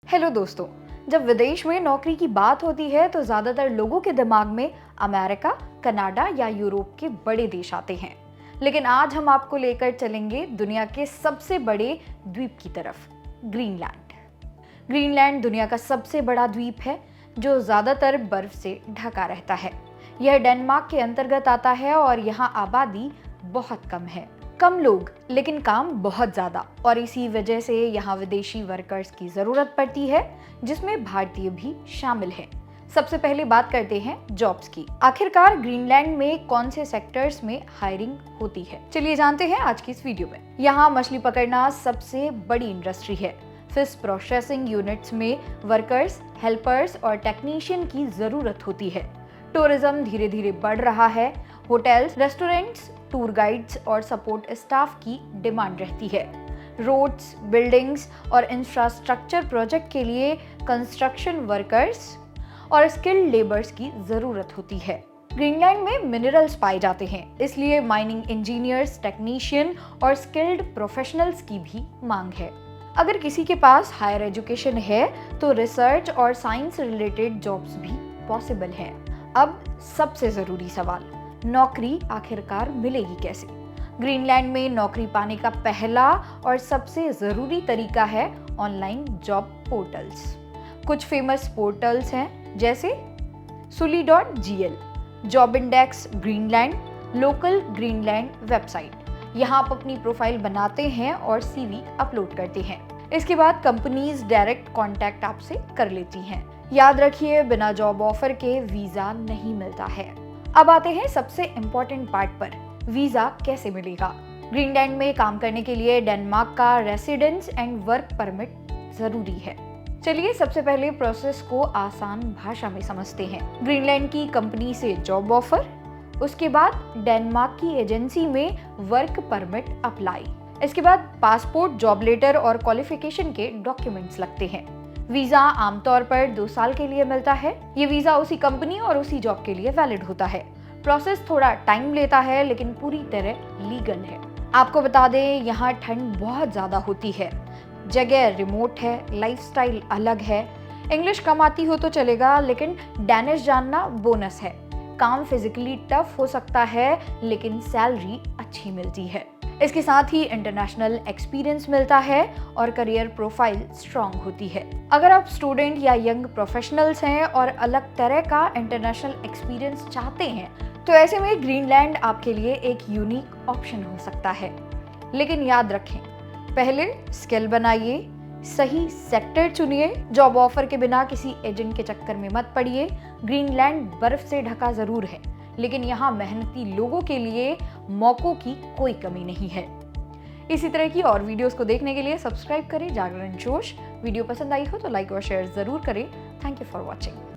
Hello दोस्तों, जब विदेश में नौकरी की बात होती है तो ज्यादातर लोगों के दिमाग में अमेरिका, कनाडा या यूरोप के बड़े देश आते हैं। लेकिन आज हम आपको लेकर चलेंगे दुनिया के सबसे बड़े द्वीप की तरफ, ग्रीनलैंड। ग्रीनलैंड दुनिया का सबसे बड़ा द्वीप है जो ज्यादातर बर्फ से ढका रहता है। यह डेनमार्क के अंतर्गत आता है और यहाँ आबादी बहुत कम है। कम लोग लेकिन काम बहुत ज्यादा, और इसी वजह से यहाँ विदेशी वर्कर्स की जरूरत पड़ती है, जिसमें भारतीय भी शामिल हैं। सबसे पहले बात करते हैं जॉब्स की। आखिरकार ग्रीनलैंड में कौन से सेक्टर्स में हायरिंग होती है, चलिए जानते हैं आज की इस वीडियो में। यहाँ मछली पकड़ना सबसे बड़ी इंडस्ट्री है। फिश प्रोसेसिंग यूनिट्स में वर्कर्स, हेल्पर्स और टेक्नीशियन की जरूरत होती है। टूरिज्म धीरे धीरे बढ़ रहा है। होटल्स, रेस्टोरेंट्स, टूर गाइड्स और सपोर्ट स्टाफ की डिमांड रहती है। रोड्स, बिल्डिंग्स और इंफ्रास्ट्रक्चर प्रोजेक्ट के लिए कंस्ट्रक्शन वर्कर्स और स्किल्ड लेबर्स की जरूरत होती है। ग्रीनलैंड में मिनरल्स पाए जाते हैं, इसलिए माइनिंग इंजीनियर्स, टेक्नीशियन और स्किल्ड प्रोफेशनल्स की भी मांग है। अगर किसी के पास हायर एजुकेशन है तो रिसर्च और साइंस रिलेटेड जॉब्स भी पॉसिबल हैं। अब सबसे जरूरी सवाल, नौकरी आखिरकार मिलेगी कैसे? ग्रीनलैंड में नौकरी पाने का पहला और सबसे जरूरी तरीका है ऑनलाइन जॉब पोर्टल्स। कुछ फेमस पोर्टल्स हैं जैसे Suli.gl, job index Greenland, local Greenland website. यहाँ आप अपनी प्रोफाइल बनाते हैं और सीवी अपलोड करते हैं। इसके बाद कंपनीज डायरेक्ट कांटेक्ट आपसे कर लेती हैं। याद रखिए, बिना जॉब ऑफर के वीजा नहीं मिलता है। अब आते हैं सबसे इम्पोर्टेंट पार्ट पर, वीजा कैसे मिलेगा। ग्रीनलैंड में काम करने के लिए डेनमार्क का रेसिडेंस एंड वर्क परमिट जरूरी है। चलिए सबसे पहले प्रोसेस को आसान भाषा में समझते हैं। ग्रीनलैंड की कंपनी से जॉब ऑफर, उसके बाद डेनमार्क की एजेंसी में वर्क परमिट अप्लाई, इसके बाद पासपोर्ट, जॉब लेटर और क्वालिफिकेशन के डॉक्यूमेंट्स लगते हैं। वीजा आमतौर पर 2 साल के लिए मिलता है। ये वीजा उसी कंपनी और उसी जॉब के लिए वैलिड होता है। प्रोसेस थोड़ा टाइम लेता है लेकिन पूरी तरह लीगल है। आपको बता दें, यहाँ ठंड बहुत ज्यादा होती है, जगह रिमोट है, लाइफस्टाइल अलग है। इंग्लिश कम आती हो तो चलेगा, लेकिन डैनिश जानना बोनस है। काम फिजिकली टफ हो सकता है लेकिन सैलरी अच्छी मिलती है। इसके साथ ही इंटरनेशनल एक्सपीरियंस मिलता है और करियर प्रोफाइल स्ट्रांग होती है। अगर आप स्टूडेंट या यंग प्रोफेशनल्स हैं और अलग तरह का इंटरनेशनल एक्सपीरियंस चाहते हैं तो ऐसे में ग्रीनलैंड आपके लिए एक यूनिक ऑप्शन हो सकता है। लेकिन याद रखें, पहले स्किल बनाइए, सही सेक्टर चुनिए, जॉब ऑफर के बिना किसी एजेंट के चक्कर में मत पड़िए। ग्रीनलैंड बर्फ से ढका जरूर है, लेकिन यहाँ मेहनती लोगों के लिए मौकों की कोई कमी नहीं है। इसी तरह की और वीडियोस को देखने के लिए सब्सक्राइब करें जागरण जोश। वीडियो पसंद आई हो तो लाइक और शेयर जरूर करें। Thank you for watching.